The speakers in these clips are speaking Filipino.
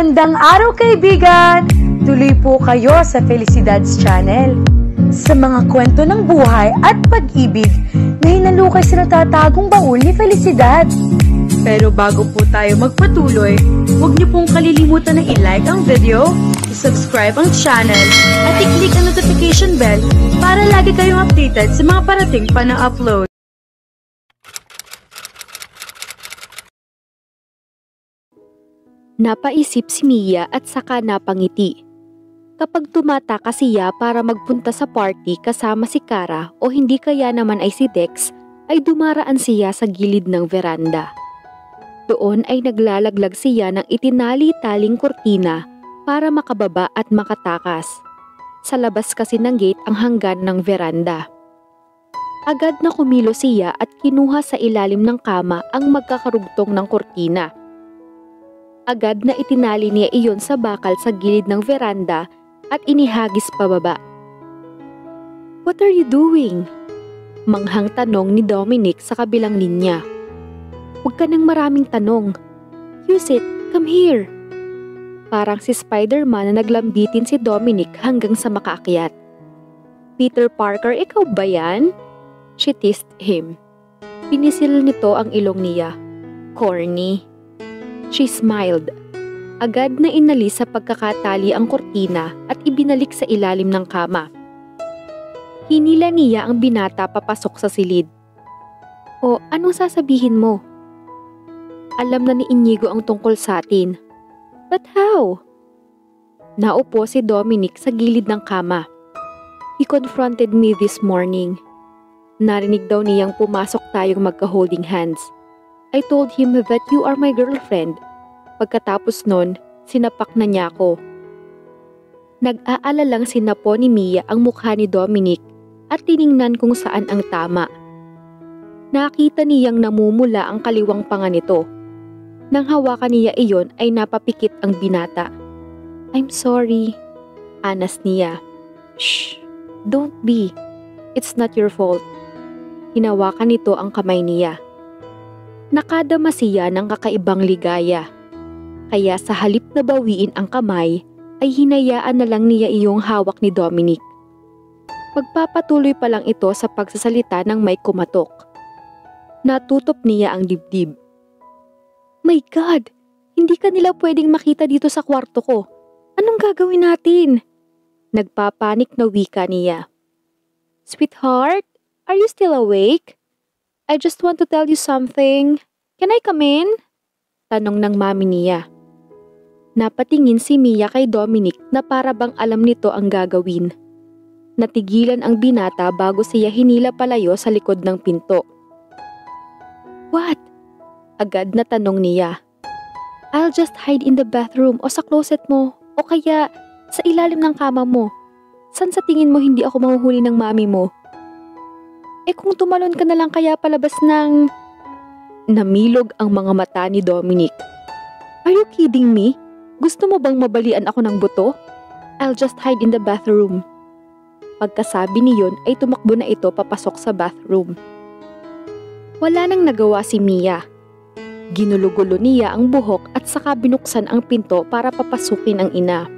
Magandang araw kaibigan! Tuloy po kayo sa Felicidad's Channel. Sa mga kwento ng buhay at pag-ibig na hinalukay sa natatagong baul ni Felicidad. Pero bago po tayo magpatuloy, huwag niyo pong kalilimutan na i-like ang video, i-subscribe ang channel, at i-click ang notification bell para lagi kayong updated sa mga parating pa na upload. Napaisip si Mia at saka napangiti. Kapag tumatakas siya para magpunta sa party kasama si Kara o hindi kaya naman ay si Dex, ay dumaraan siya sa gilid ng veranda. Doon ay naglalaglag siya ng itinali-taling kurtina para makababa at makatakas. Sa labas kasi ng gate ang hanggan ng veranda. Agad na kumilos siya at kinuha sa ilalim ng kama ang magkakarugtong ng kurtina. Agad na itinali niya iyon sa bakal sa gilid ng veranda at inihagis pababa. "What are you doing?" Manghang tanong ni Dominic sa kabilang linya. "Huwag ka nang maraming tanong. Use it, come here." Parang si Spider-Man na naglambitin si Dominic hanggang sa makaakyat. "Peter Parker, ikaw ba yan?" She teased him. Pinisil nito ang ilong niya. "Corny." She smiled. Agad na inalis sa pagkakatali ang kurtina at ibinalik sa ilalim ng kama. Hinila niya ang binata papasok sa silid. "O, anong sasabihin mo?" "Alam na ni Inigo ang tungkol sa atin." "But how?" Naupo si Dominic sa gilid ng kama. "He confronted me this morning." Narinig daw niyang pumasok tayong magka-holding hands. "I told him that you are my girlfriend." Pagkatapos nun, sinapak na niya ako. Nag-aalalang sinapo ni Mia ang mukha ni Dominic at tiningnan kung saan ang tama. Nakita niyang namumula ang kaliwang panga nito. Nang hawakan niya iyon ay napapikit ang binata. "I'm sorry," anas niya. "Shh, don't be. It's not your fault." Hinawakan nito ang kamay niya. Nakadama siya ng kakaibang ligaya. Kaya sa halip na bawiin ang kamay, ay hinayaan na lang niya iyong hawak ni Dominic. Magpapatuloy pa lang ito sa pagsasalita ng may kumatok. Natutop niya ang dibdib. "My God! Hindi ka nila pwedeng makita dito sa kwarto ko. Anong gagawin natin?" Nagpapanik na wika niya. "Sweetheart, are you still awake? I just want to tell you something. Can I come in?" Tanong ng mami niya. Napatingin si Mia kay Dominic na para bang alam nito ang gagawin. Natigilan ang binata bago siya hinila palayo sa likod ng pinto. "What?" agad na tanong niya. "I'll just hide in the bathroom o sa closet mo o kaya sa ilalim ng kama mo. San sa tingin mo hindi ako mahuhuli ng mami mo?" "Eh kung tumalon ka na lang kaya palabas ng..." Namilog ang mga mata ni Dominic. "Are you kidding me? Gusto mo bang mabalian ako ng buto? I'll just hide in the bathroom." Pagkasabi niyon ay tumakbo na ito papasok sa bathroom. Wala nang nagawa si Mia. Ginulo-gulo niya ang buhok at saka binuksan ang pinto para papasukin ang ina.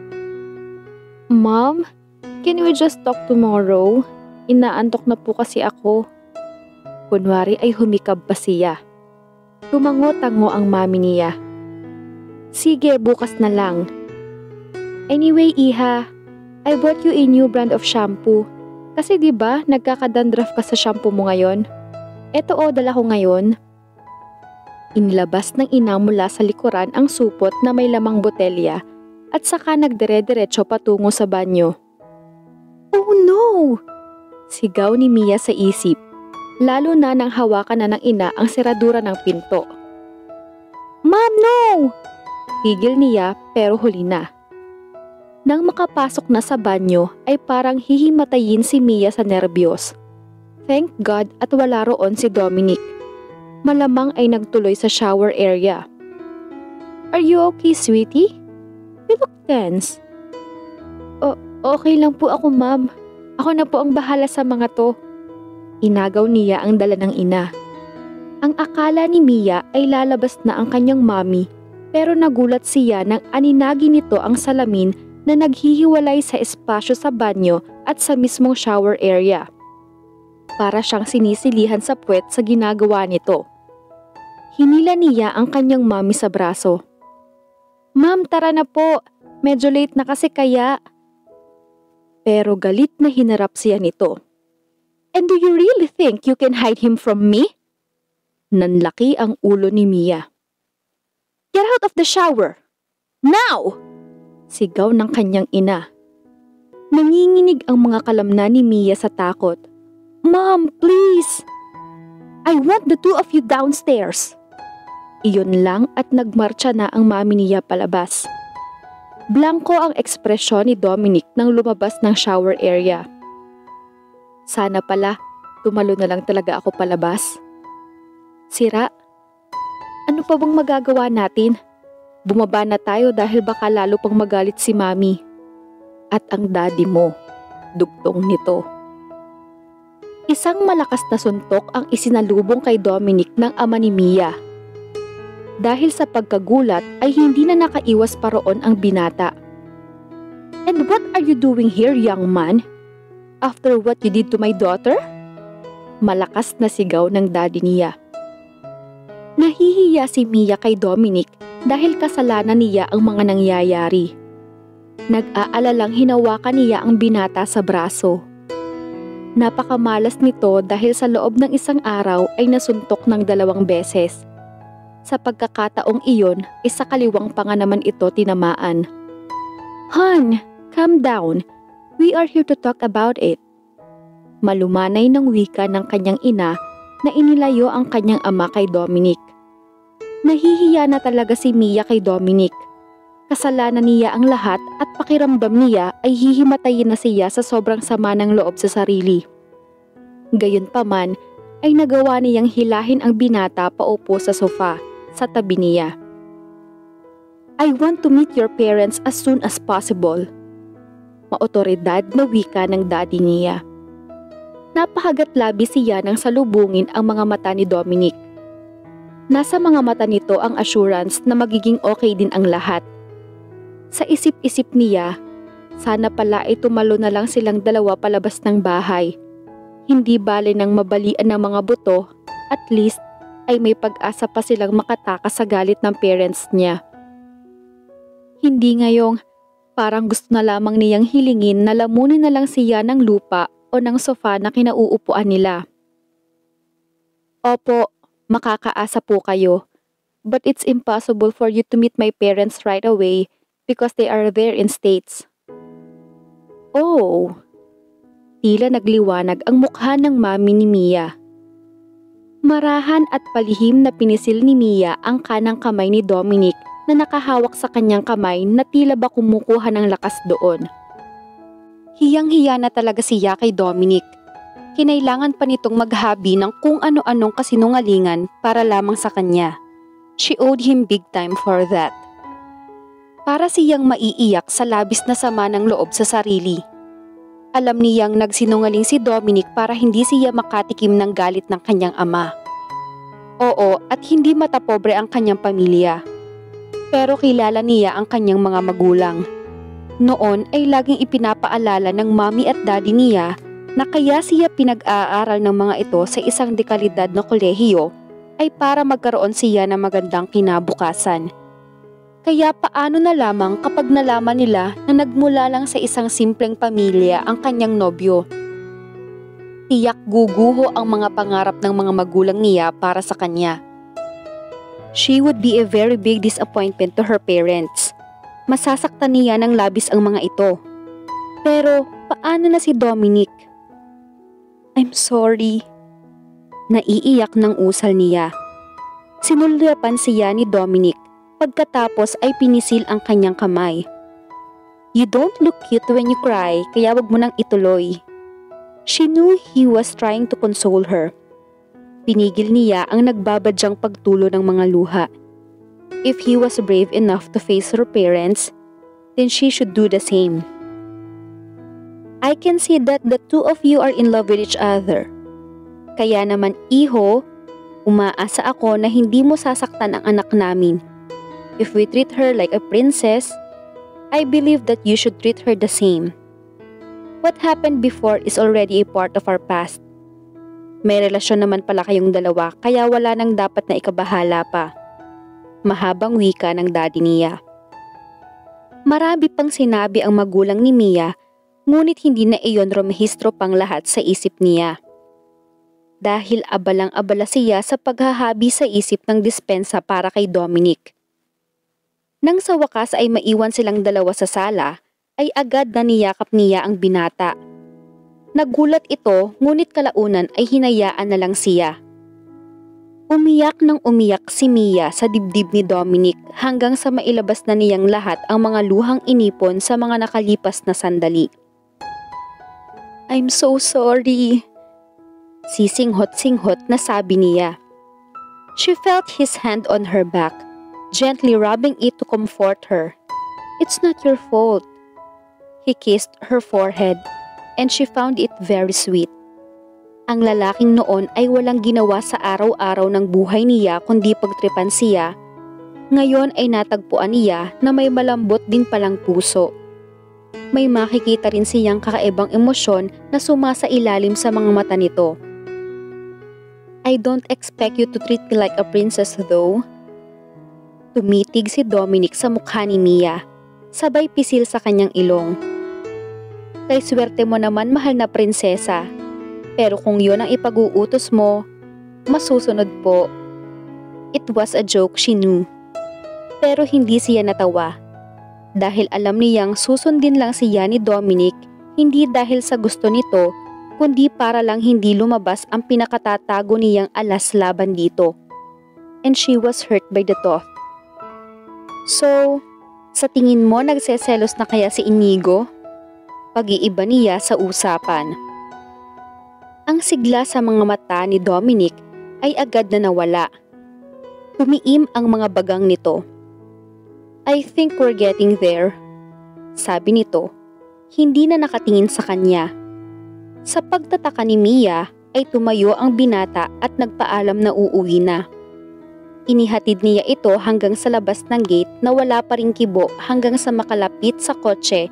"Mom, can we just talk tomorrow? Inaantok na po kasi ako." Kunwari ay humikab pa siya. Tumango-tango ang mami niya. "Sige, bukas na lang. Anyway, Iha, I bought you a new brand of shampoo. Kasi 'di ba nagkakadandraff ka sa shampoo mo ngayon? Eto dala ko ngayon." Inilabas ng ina mula sa likuran ang supot na may lamang botelya at saka nagdire-diretso patungo sa banyo. "Oh no!" sigaw ni Mia sa isip. Lalo na nang hawakan na ng ina ang seradura ng pinto. "Mom, no!" Pigil niya pero huli na. Nang makapasok na sa banyo ay parang hihimatayin si Mia sa nerbiyos. Thank God at wala roon si Dominic. Malamang ay nagtuloy sa shower area. "Are you okay, sweetie? You look tense." Okay lang po ako, ma'am. Ako na po ang bahala sa mga to." Inagaw niya ang dala ng ina. Ang akala ni Mia ay lalabas na ang kanyang mami Pero nagulat siya nang aninagi nito ang salamin na naghihiwalay sa espasyo sa banyo at sa mismong shower area. Para siyang sinisilihan sa puwet sa ginagawa nito. Hinila niya ang kanyang mami sa braso. "Ma'am, tara na po. Medyo late na kasi kaya." Pero galit na hinarap siya nito. "And do you really think you can hide him from me?" Nanlaki ang ulo ni Mia. "Get out of the shower! Now!" Sigaw ng kanyang ina. Nanginginig ang mga kalamnan ni Mia sa takot. "Mom, please! I want the two of you downstairs!" Iyon lang at nagmarcha na ang mami niya palabas. Blanko ang ekspresyon ni Dominic nang lumabas ng shower area. Sana pala, tumalo na lang talaga ako palabas. Sira, ano pa bang magagawa natin? Bumaba na tayo dahil baka lalo pang magalit si mami. At ang daddy mo, dugtong nito. Isang malakas na suntok ang isinalubong kay Dominic ng ama ni Mia. Dahil sa pagkagulat ay hindi na nakaiwas pa roon ang binata. "And what are you doing here, young man? After what you did to my daughter?" Malakas na sigaw ng daddy niya. Nahihiya si Mia kay Dominic dahil kasalanan niya ang mga nangyayari. Nag-aalalang hinawakan niya ang binata sa braso. Napakamalas nito dahil sa loob ng isang araw ay nasuntok ng 2 beses. Sa pagkakataong iyon, isa kaliwang pa nga naman ito tinamaan. "Hon, calm down. We are here to talk about it." Malumanay ng wika ng kanyang ina na inilayo ang kanyang ama kay Dominic. Nahihiya na talaga si Mia kay Dominic. Kasalanan niya ang lahat at pakiramdam niya ay hihimatayin na siya sa sobrang sama ng loob sa sarili. Gayunpaman ay nagawa niyang hilahin ang binata paupo sa sofa sa tabi niya. "I want to meet your parents as soon as possible." Maotoridad na wika ng daddy niya. Napahagat labi siya nang salubungin ang mga mata ni Dominic. Nasa mga mata nito ang assurance na magiging okay din ang lahat. Sa isip-isip niya, sana pala ay tumalo na lang silang dalawa palabas ng bahay. Hindi bale nang mabalian ng mga buto, at least ay may pag-asa pa silang makatakas sa galit ng parents niya. Hindi ngayong parang gusto na lamang niyang hilingin na lamunin na lang siya ng lupa o ng sofa na kinauupuan nila. "Opo, makakaasa po kayo. But it's impossible for you to meet my parents right away because they are there in States." "Oh." Tila nagliwanag ang mukha ng mami ni Mia. Marahan at palihim na pinisil ni Mia ang kanang kamay ni Dominic na nakahawak sa kanyang kamay na tila ba kumukuha ng lakas doon. Hiyang-hiya na talaga siya kay Dominic. Kinailangan pa nitong maghabi ng kung ano-anong kasinungalingan para lamang sa kanya. She owed him big time for that. Para siyang maiiyak sa labis na sama ng loob sa sarili. Alam niyang nagsinungaling si Dominic para hindi siya makatikim ng galit ng kanyang ama. Oo, at hindi matapobre ang kanyang pamilya. Pero kilala niya ang kanyang mga magulang. Noon ay laging ipinapaalala ng mami at daddy niya na kaya siya pinag-aaral ng mga ito sa isang dekalidad na kolehiyo ay para magkaroon siya ng magandang kinabukasan. Kaya paano na lamang kapag nalaman nila na nagmula lang sa isang simpleng pamilya ang kanyang nobyo? Tiyak guguho ang mga pangarap ng mga magulang niya para sa kanya. She would be a very big disappointment to her parents. Masasaktan niya ng labis ang mga ito. Pero paano na si Dominic? "I'm sorry." Naiiyak ng usal niya. Sinulyapan siya ni Dominic. Pagkatapos ay pinisil ang kanyang kamay. "You don't look cute when you cry, kaya wag mo nang ituloy." She knew he was trying to console her. Pinigil niya ang nagbabadyang pagtulo ng mga luha. If he was brave enough to face her parents, then she should do the same. "I can see that the two of you are in love with each other. Kaya naman, iho, umaasa ako na hindi mo sasaktan ang anak namin. If we treat her like a princess, I believe that you should treat her the same. What happened before is already a part of our past. May relasyon naman pala kayong dalawa kaya wala nang dapat na ikabahala pa. Mahabang wika ng daddy niya. Marami pang sinabi ang magulang ni Mia, ngunit hindi na iyon rumehistro pang lahat sa isip niya. Dahil abalang-abala siya sa paghahabi sa isip ng dispensa para kay Dominic. Nang sa wakas ay maiwan silang dalawa sa sala, ay agad na niyakap niya ang binata. Nagulat ito ngunit kalaunan ay hinayaan na lang siya. Umiyak ng umiyak si Mia sa dibdib ni Dominic hanggang sa mailabas na niyang lahat ang mga luhang inipon sa mga nakalipas na sandali. I'm so sorry. Sisinghot-singhot na sabi niya. She felt his hand on her back, gently rubbing it to comfort her. It's not your fault. He kissed her forehead and she found it very sweet. Ang lalaking noon ay walang ginawa sa araw-araw ng buhay niya kundi pagtripan siya. Ngayon ay natagpuan niya na may malambot din palang puso. May makikita rin siyang kakaibang emosyon na sumasailalim sa mga mata nito. I don't expect you to treat me like a princess though. Tumitig si Dominic sa mukha ni Mia, sabay pisil sa kanyang ilong. Kay swerte mo naman mahal na prinsesa. Pero kung yun ang ipag-uutos mo, masusunod po. It was a joke, she knew. Pero hindi siya natawa. Dahil alam niyang susundin lang siya ni Dominic, hindi dahil sa gusto nito, kundi para lang hindi lumabas ang pinakatatago niyang alas laban dito. And she was hurt by the thought. So, sa tingin mo nagseselos na kaya si Inigo? Pag-iiba niya sa usapan. Ang sigla sa mga mata ni Dominic ay agad na nawala. Tumiim ang mga bagang nito. I think we're getting there, sabi nito, hindi na nakatingin sa kanya. Sa pagtataka ni Mia ay tumayo ang binata at nagpaalam na uuwi na. Inihatid niya ito hanggang sa labas ng gate na wala pa ring kibo hanggang sa makalapit sa kotse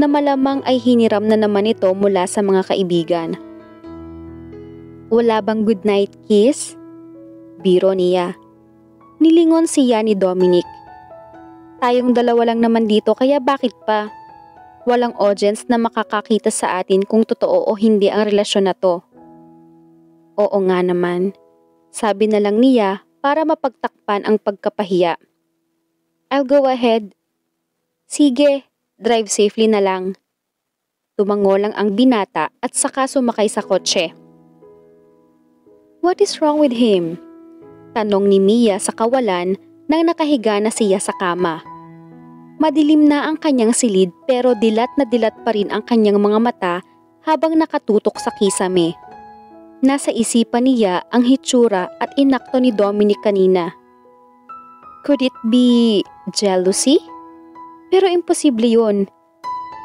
na malamang ay hiniram na naman ito mula sa mga kaibigan. Wala bang goodnight kiss? Biro niya. Nilingon siya ni Dominic. Tayong dalawa lang naman dito kaya bakit pa? Walang audience na makakakita sa atin kung totoo o hindi ang relasyon na to. Oo nga naman. Sabi na lang niya para mapagtakpan ang pagkapahiya. I'll go ahead. Sige, drive safely na lang. Tumango lang ang binata at saka sumakay sa kotse. What is wrong with him? Tanong ni Mia sa kawalan nang nakahiga na siya sa kama. Madilim na ang kanyang silid pero dilat na dilat pa rin ang kanyang mga mata habang nakatutok sa kisame. Nasa isipan niya ang hitsura at inakto ni Dominic kanina. Could it be jealousy? Pero imposible yun.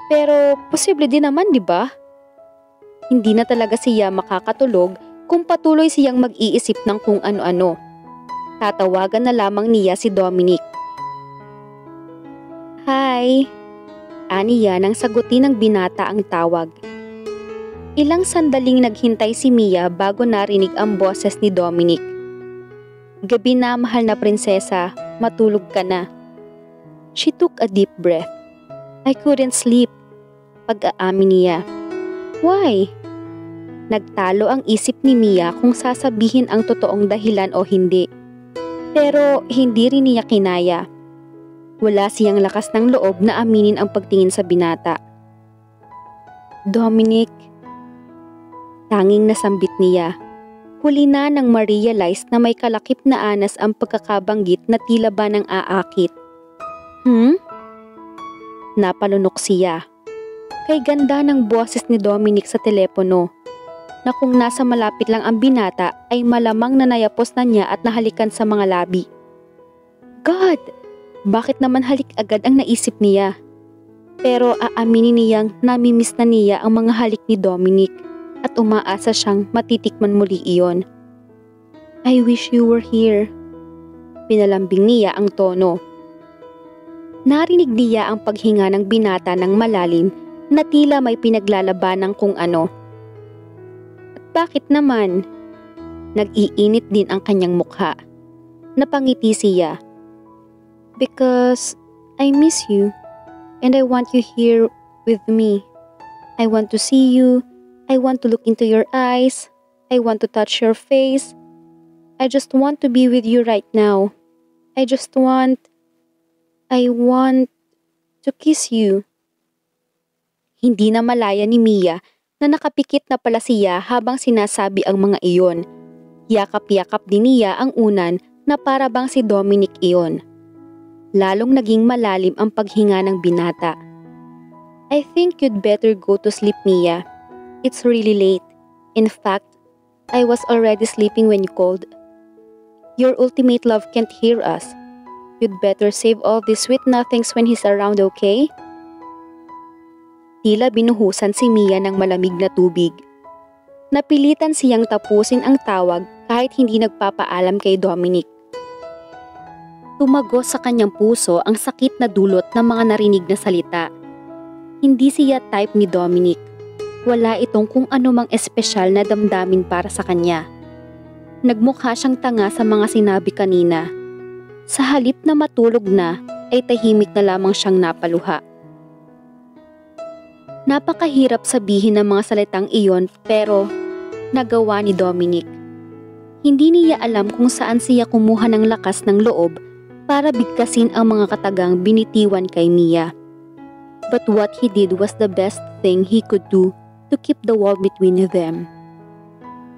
Pero posible din naman, di ba? Hindi na talaga siya makakatulog kung patuloy siyang mag-iisip ng kung ano-ano. Tatawagan na lamang niya si Dominic. Hi! Aniya nang sagutin ng binata ang tawag. Ilang sandaling naghintay si Mia bago narinig ang boses ni Dominic. Gabi na, mahal na prinsesa, matulog ka na. She took a deep breath. I couldn't sleep. Pag-aamin niya. Why? Nagtalo ang isip ni Mia kung sasabihin ang totoong dahilan o hindi. Pero hindi rin niya kinaya. Wala siyang lakas ng loob na aminin ang pagtingin sa binata. Dominic. Tanging nasambit niya. Huli na nang ma-realize na may kalakip na anas ang pagkakabanggit na tila ba ng aakit. Napalunok siya. Kay ganda ng boses ni Dominic sa telepono. Na kung nasa malapit lang ang binata ay malamang nanayapos na niya at nahalikan sa mga labi. God! Bakit naman halik agad ang naisip niya? Pero aaminin niyang namimiss na niya ang mga halik ni Dominic at umaasa siyang matitikman muli iyon. I wish you were here. Pinalambing niya ang tono. Narinig niya ang paghinga ng binata ng malalim na tila may pinaglalaban ng kung ano. At bakit naman? Nag-iinit din ang kanyang mukha. Napangiti siya. Because I miss you and I want you here with me. I want to see you. I want to look into your eyes. I want to touch your face. I just want to be with you right now. I want to kiss you. Hindi na malaya ni Mia na nakapikit na pala siya habang sinasabi ang mga iyon. Yakap-yakap din niya ang unan na para bang si Dominic iyon. Lalong naging malalim ang paghinga ng binata. I think you'd better go to sleep, Mia. It's really late. In fact, I was already sleeping when you called. Your ultimate love can't hear us. You'd better save all these sweet nothings when he's around, okay? Tila binuhusan si Mia ng malamig na tubig. Napilitan siyang tapusin ang tawag kahit hindi nagpapaalam kay Dominic. Tumagos sa kanyang puso ang sakit na dulot ng mga narinig na salita. Hindi siya type ni Dominic. Wala itong kung anumang espesyal na damdamin para sa kanya. Nagmukha siyang tanga sa mga sinabi kanina. Sa halip na matulog na, ay tahimik na lamang siyang napaluha. Napakahirap sabihin ng mga salitang iyon pero nagawa ni Dominic. Hindi niya alam kung saan siya kumuha ng lakas ng loob para bigkasin ang mga katagang binitiwan kay Mia. But what he did was the best thing he could do to keep the wall between them.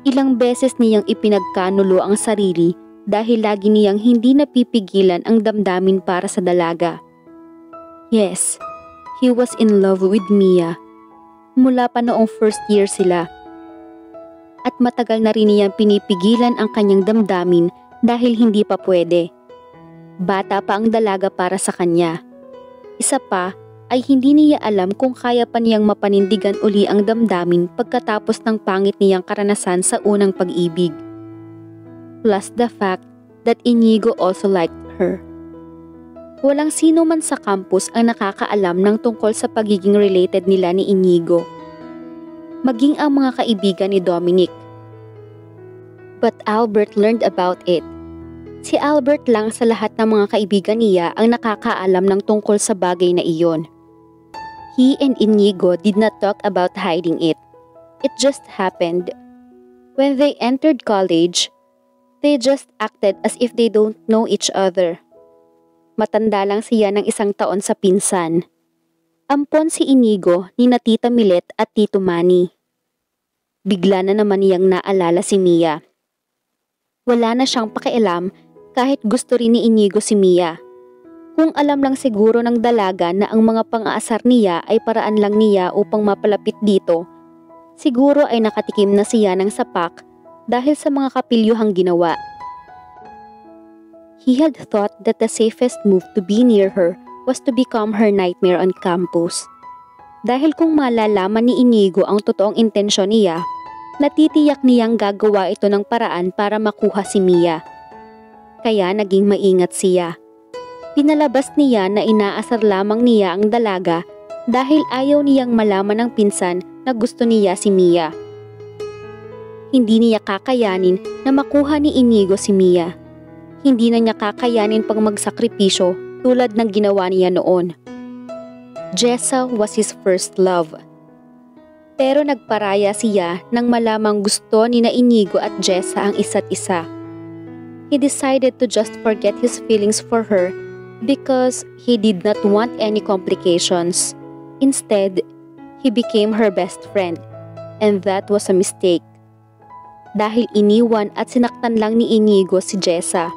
Ilang beses niyang ipinagkanulo ang sarili dahil lagi niyang hindi napipigilan ang damdamin para sa dalaga. Yes, he was in love with Mia. Mula pa noong first year sila. At matagal na rin niyang pinipigilan ang kanyang damdamin dahil hindi pa pwede. Bata pa ang dalaga para sa kanya. Isa pa ay hindi niya alam kung kaya pa niyang mapanindigan uli ang damdamin pagkatapos ng pangit niyang karanasan sa unang pag-ibig. Plus the fact that Inigo also liked her. Walang sino man sa campus ang nakakaalam ng tungkol sa pagiging related nila ni Inigo. Maging ang mga kaibigan ni Dominic. But Albert learned about it. Si Albert lang sa lahat ng mga kaibigan niya ang nakakaalam ng tungkol sa bagay na iyon. He and Inigo did not talk about hiding it. It just happened. When they entered college, they just acted as if they don't know each other. Matanda lang siya ng 1 taon sa pinsan. Ampon si Inigo ni na Tita Milet at Tito Manny. Bigla na naman niyang naalala si Mia. Wala na siyang pakialam kahit gusto rin ni Inigo si Mia. Kung alam lang siguro ng dalaga na ang mga pang-aasar niya ay paraan lang niya upang mapalapit dito, siguro ay nakatikim na siya ng sapak dahil sa mga kapilyuhang ginawa. He had thought that the safest move to be near her was to become her nightmare on campus. Dahil kung malalaman ni Inigo ang totoong intensyon niya, natitiyak niyang gagawa ito ng paraan para makuha si Mia. Kaya naging maingat siya. Pinalabas niya na inaasar lamang niya ang dalaga dahil ayaw niyang malaman ng pinsan na gusto niya si Mia. Hindi niya kakayanin na makuha ni Inigo si Mia. Hindi na niya kakayanin pang magsakripisyo tulad ng ginawa niya noon. Jessa was his first love. Pero nagparaya siya nang malamang gusto ni na Inigo at Jessa ang isa't isa. He decided to just forget his feelings for her because he did not want any complications. Instead, he became her best friend, and that was a mistake. Dahil iniwan at sinaktan lang ni Inigo si Jessa.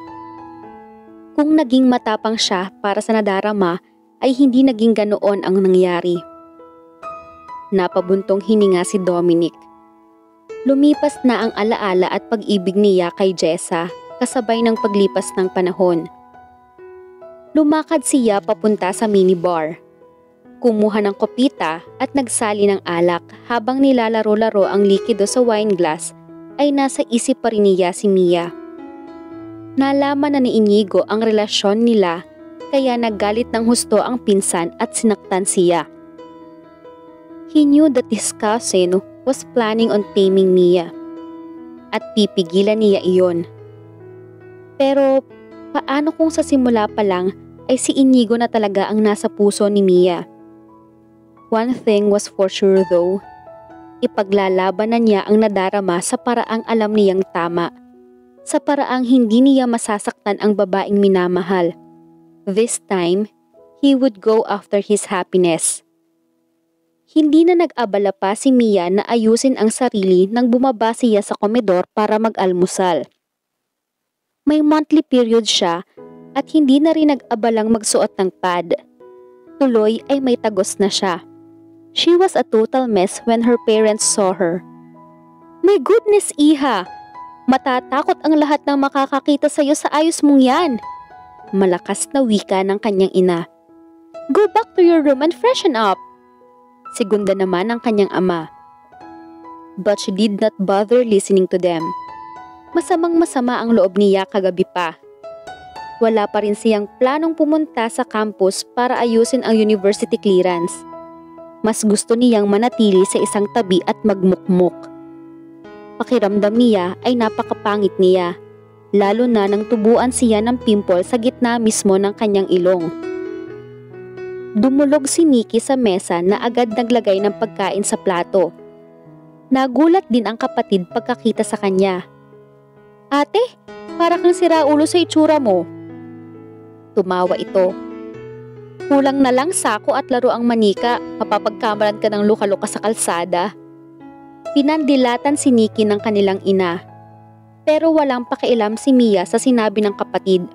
Kung naging matapang siya para sa nadarama, ay hindi naging ganoon ang nangyari. Napabuntong hininga si Dominic. Lumipas na ang alaala at pag-ibig niya kay Jessa kasabay ng paglipas ng panahon. Lumakad siya papunta sa minibar. Kumuha ng kopita at nagsali ng alak habang nilalaro-laro ang likido sa wine glass ay nasa isip pa rin niya si Mia. Nalaman na ni Inigo ang relasyon nila kaya naggalit ng husto ang pinsan at sinaktan siya. He knew that his cousin was planning on taming Mia at pipigilan niya iyon. Pero paano kung sa simula pa lang ay si Inigo na talaga ang nasa puso ni Mia? One thing was for sure though, ipaglalaban na niya ang nadarama sa paraang alam niyang tama. Sa paraang hindi niya masasaktan ang babaeng minamahal. This time, he would go after his happiness. Hindi na nag-abala pa si Mia na ayusin ang sarili nang bumaba siya sa komedor para mag-almusal. May monthly period siya at hindi na rin nag-abalang magsuot ng pad. Tuloy ay may tagos na siya. She was a total mess when her parents saw her. My goodness, Iha! Matatakot ang lahat ng makakakita sa iyo sa ayos mong yan. Malakas na wika ng kanyang ina. Go back to your room and freshen up. Segunda naman ang kanyang ama. But she did not bother listening to them. Masamang-masama ang loob niya kagabi pa. Wala pa rin siyang planong pumunta sa campus para ayusin ang university clearance. Mas gusto niyang manatili sa isang tabi at magmukmuk. Pakiramdam niya ay napakapangit niya, lalo na nang tubuan siya ng pimple sa gitna mismo ng kanyang ilong. Dumulog si Nikki sa mesa na agad naglagay ng pagkain sa plato. Nagulat din ang kapatid pagkakita sa kanya. Ate, para kang siraulo sa itsura mo. Tumawa ito. Kulang na lang sako at laro ang manika, mapapagkamaran ka ng luka-luka sa kalsada. Pinandilatan si Nikki ng kanilang ina. Pero walang pakialam si Mia sa sinabi ng kapatid.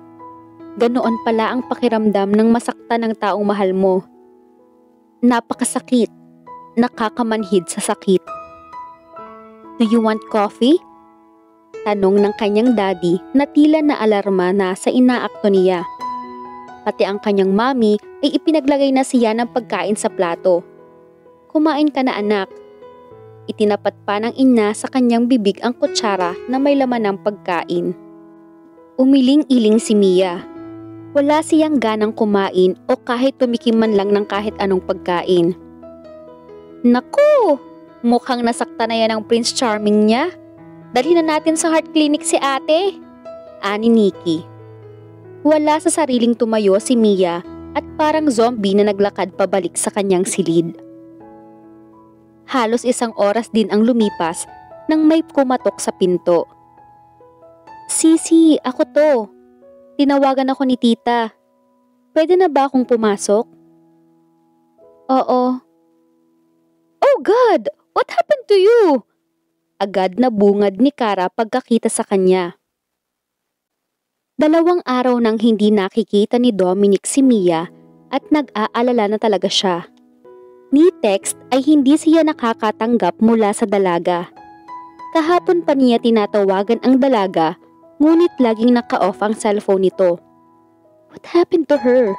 Ganoon pala ang pakiramdam ng masaktan ng taong mahal mo. Napakasakit. Nakakamanhid sa sakit. Do you want coffee? Tanong ng kanyang daddy na tila na alarma na sa inaakto niya. Pati ang kanyang mami ay ipinaglagay na siya ng pagkain sa plato. Kumain ka na anak. Itinapat pa ng ina sa kanyang bibig ang kutsara na may laman ng pagkain. Umiling-iling si Mia. Wala siyang ganang kumain o kahit tumikim man lang ng kahit anong pagkain. Naku! Mukhang nasakta na yan ang Prince Charming niya. Dalhin na natin sa heart clinic si ate. Ani Nikki. Wala sa sariling tumayo si Mia at parang zombie na naglakad pabalik sa kanyang silid. Halos 1 oras din ang lumipas nang may kumatok sa pinto. Sisi, ako to. Tinawagan ako ni tita. Pwede na ba akong pumasok? Oo. Oh God! What happened to you? Agad na bungad ni Kara pagkakita sa kanya. 2 araw nang hindi nakikita ni Dominic si Mia at nag-aalala na talaga siya. Ni text ay hindi siya nakakatanggap mula sa dalaga. Kahapon pa niya tinatawagan ang dalaga, ngunit laging naka-off ang cellphone nito. What happened to her?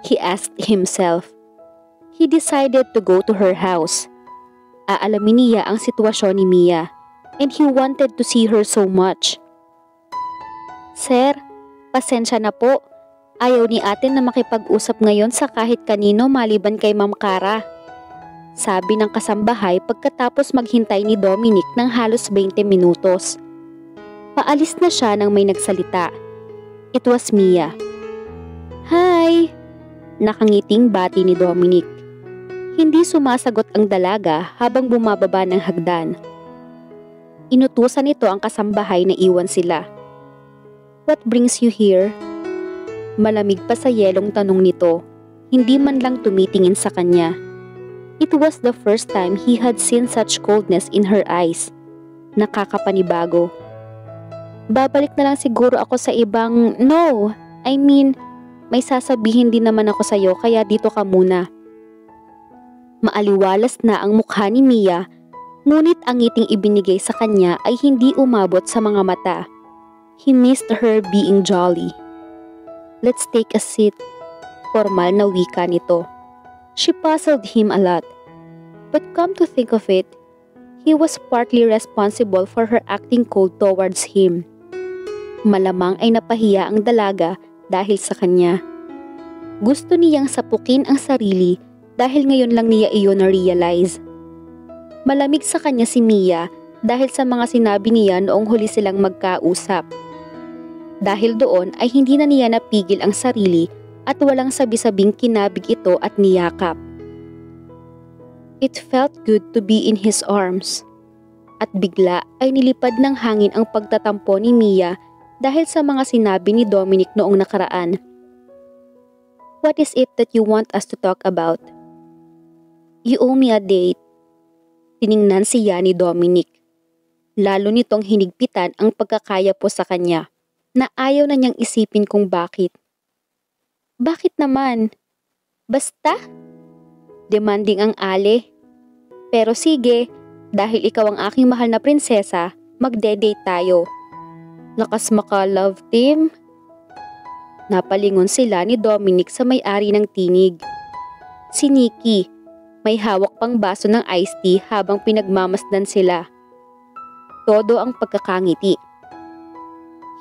He asked himself. He decided to go to her house. Aalamin niya ang sitwasyon ni Mia, and he wanted to see her so much. Sir, pasensya na po. Ayaw ni ate na makipag-usap ngayon sa kahit kanino maliban kay Ma'am Kara. Sabi ng kasambahay pagkatapos maghintay ni Dominic ng halos 20 minutos. Paalis na siya nang may nagsalita. It was Mia. Hi! Nakangiting bati ni Dominic. Hindi sumasagot ang dalaga habang bumababa ng hagdan. Inutusan nito ang kasambahay na iwan sila. What brings you here? Malamig pa sa yelong tanong nito, hindi man lang tumitingin sa kanya. It was the first time he had seen such coldness in her eyes. Nakakapanibago. Babalik na lang siguro ako sa ibang... No, I mean, may sasabihin din naman ako sa'yo kaya dito ka muna. Maaliwalas na ang mukha ni Mia, ngunit ang ngiting ibinigay sa kanya ay hindi umabot sa mga mata. He missed her being jolly. Let's take a seat. Formal na wika nito. She puzzled him a lot. But come to think of it, he was partly responsible for her acting cold towards him. Malamang ay napahiya ang dalaga dahil sa kanya. Gusto niyang sapukin ang sarili dahil ngayon lang niya iyon na-realize. Malamig sa kanya si Mia dahil sa mga sinabi niya noong huli silang magkausap. Dahil doon ay hindi na niya napigil ang sarili at walang sabi-sabing kinabig ito at niyakap. It felt good to be in his arms. At bigla ay nilipad ng hangin ang pagtatampo ni Mia dahil sa mga sinabi ni Dominic noong nakaraan. What is it that you want us to talk about? You owe me a date. Tiningnan siya ni Dominic. Lalo nitong hinigpitan ang pagkakaya po sa kanya na ayaw na niyang isipin kung bakit. Bakit naman? Basta? Demanding ang Ale. Pero sige, dahil ikaw ang aking mahal na prinsesa, magde-date tayo. Lakas maka-love team. Napalingon sila ni Dominic sa may-ari ng tinig. Si Nikki, may hawak pang baso ng iced tea habang pinagmamasdan sila. Todo ang pagkakangiti.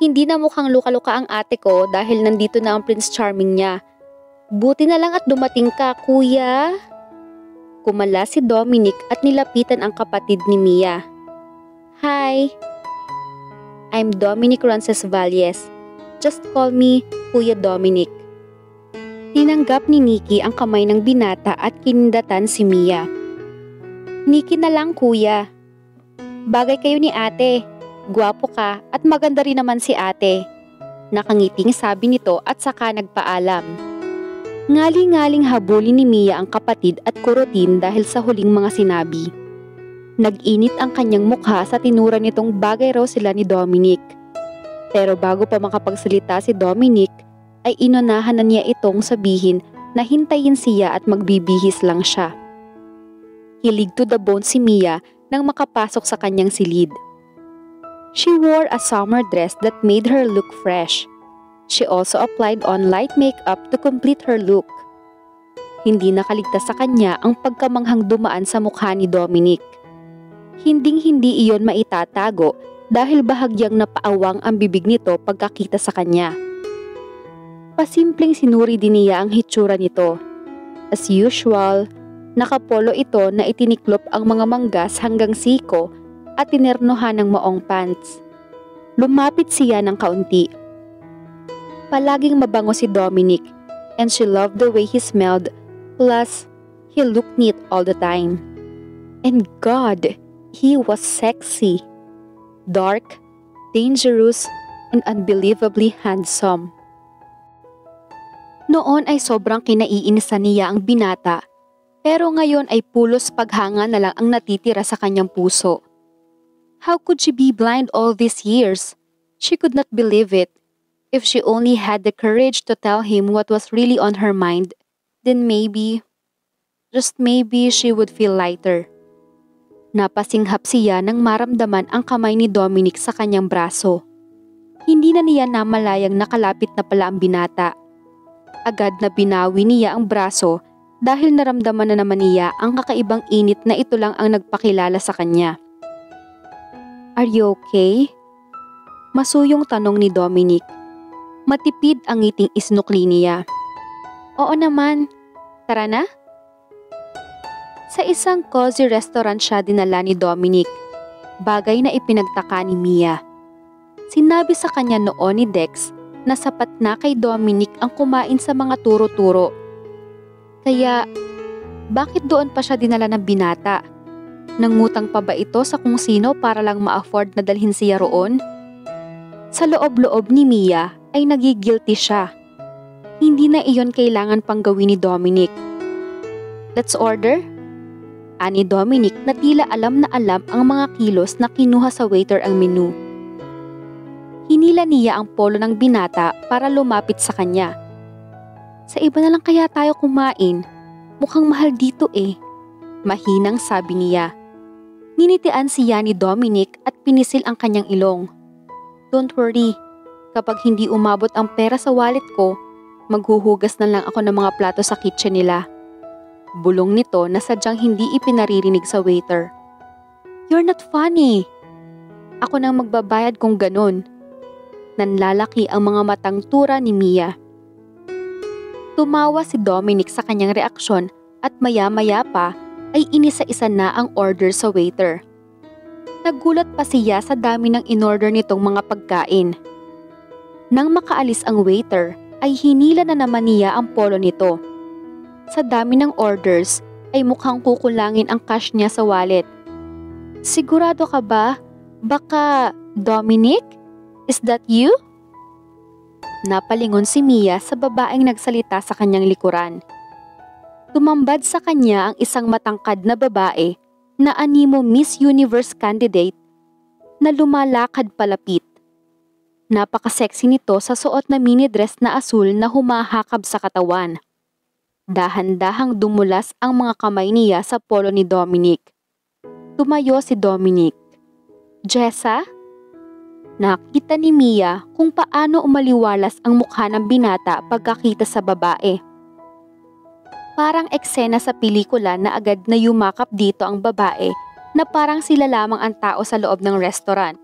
Hindi na mukhang luka-luka ang ate ko dahil nandito na ang Prince Charming niya. Buti na lang at dumating ka, kuya. Kumala si Dominic at nilapitan ang kapatid ni Mia. Hi. I'm Dominic Roncesvalles. Just call me Kuya Dominic. Tinanggap ni Nikki ang kamay ng binata at kinindatan si Mia. Nikki na lang, kuya. Bagay kayo ni ate. Gwapo ka at maganda rin naman si ate. Nakangiting sabi nito at saka nagpaalam. Ngali-ngaling habulin ni Mia ang kapatid at kurutin dahil sa huling mga sinabi. Nag-init ang kanyang mukha sa tinura nitong bagay raw sila ni Dominic. Pero bago pa makapagsalita si Dominic, ay inunahan na niya itong sabihin na hintayin siya at magbibihis lang siya. Hilig to the bone si Mia nang makapasok sa kanyang silid. She wore a summer dress that made her look fresh. She also applied on light makeup to complete her look. Hindi nakaligtas sa kanya ang pagkamanghang dumaan sa mukha ni Dominic. Hinding-hindi iyon maitatago dahil bahagyang napaawang ang bibig nito pagkakita sa kanya. Pasimpleng sinuri din niya ang hitsura nito. As usual, nakapolo ito na itiniklop ang mga manggas hanggang siko at tinernohan ng maong pants. Lumapit siya ng kaunti. Palaging mabango si Dominic and she loved the way he smelled, plus he looked neat all the time. And God, he was sexy. Dark, dangerous, and unbelievably handsome. Noon ay sobrang kinaiinisan niya ang binata, pero ngayon ay pulos paghanga na lang ang natitira sa kanyang puso. How could she be blind all these years? She could not believe it. If she only had the courage to tell him what was really on her mind, then maybe, just maybe she would feel lighter. Napasinghap siya nang maramdaman ang kamay ni Dominic sa kanyang braso. Hindi na niya namalayang nakalapit na pala ang binata. Agad na binawi niya ang braso dahil naramdaman na naman niya ang kakaibang init na ito lang ang nagpakilala sa kanya. Are you okay? Masuyong tanong ni Dominic. Matipid ang ngiting isnukli niya. Oo naman. Tara na? Sa isang cozy restaurant siya dinala ni Dominic. Bagay na ipinagtaka ni Mia. Sinabi sa kanya noon ni Dex na sapat na kay Dominic ang kumain sa mga turo-turo. Kaya, bakit doon pa siya dinala ng binata? Nangutang pa ba ito sa kung sino para lang ma-afford na dalhin siya roon? Sa loob-loob ni Mia ay nagigilty siya. Hindi na iyon kailangan pang gawin ni Dominic. Let's order? Ani Dominic na tila alam na alam ang mga kilos na kinuha sa waiter ang menu. Hinila niya ang polo ng binata para lumapit sa kanya. Sa iba na lang kaya tayo kumain. Mukhang mahal dito eh. Mahinang sabi niya. Ninitian siya ni Dominic at pinisil ang kanyang ilong. Don't worry. Kapag hindi umabot ang pera sa wallet ko, maghuhugas na lang ako ng mga plato sa kitchen nila. Bulong nito na sadyang hindi ipinaririnig sa waiter. You're not funny. Ako nang magbabayad kung ganun. Nanlalaki ang mga matang tura ni Mia. Tumawa si Dominic sa kanyang reaksyon at maya-maya pa ay inisa-isa na ang order sa waiter. Nagulat pa siya sa dami ng in-order nitong mga pagkain. Nang makaalis ang waiter ay hinila na naman niya ang polo nito. Sa dami ng orders ay mukhang kukulangin ang cash niya sa wallet. Sigurado ka ba? Baka Dominic? Is that you? Napalingon si Mia sa babaeng nagsalita sa kanyang likuran. Tumambad sa kanya ang isang matangkad na babae na animo Miss Universe candidate na lumalakad palapit. Napaka-sexy nito sa suot na mini dress na asul na humahakab sa katawan. Dahan-dahang dumulas ang mga kamay niya sa polo ni Dominic. Tumayo si Dominic. Jessa? Nakita ni Mia kung paano umaliwalas ang mukha ng binata pagkakita sa babae. Parang eksena sa pelikula na agad na yumakap dito ang babae na parang sila lamang ang tao sa loob ng restaurant.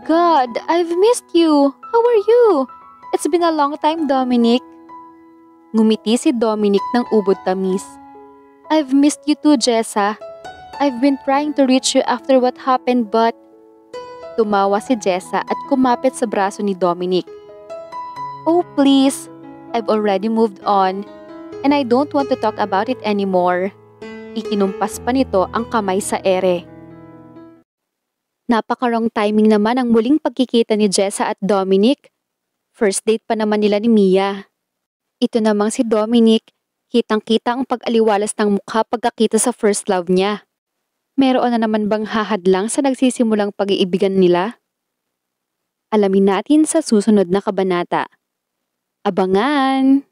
God, I've missed you. How are you? It's been a long time, Dominic. Ngumiti si Dominic ng ubod tamis. I've missed you too, Jessa. I've been trying to reach you after what happened but... Tumawa si Jessa at kumapit sa braso ni Dominic. Oh please, I've already moved on and I don't want to talk about it anymore. Ikinumpas pa nito ang kamay sa ere. Napaka-wrong timing naman ang muling pagkikita ni Jessa at Dominic. First date pa naman nila ni Mia. Ito namang si Dominic, kitang-kita ang pag-aliwalas ng mukha pagkakita sa first love niya. Meron na naman bang hahadlang sa nagsisimulang pag-iibigan nila? Alamin natin sa susunod na kabanata. Abangan!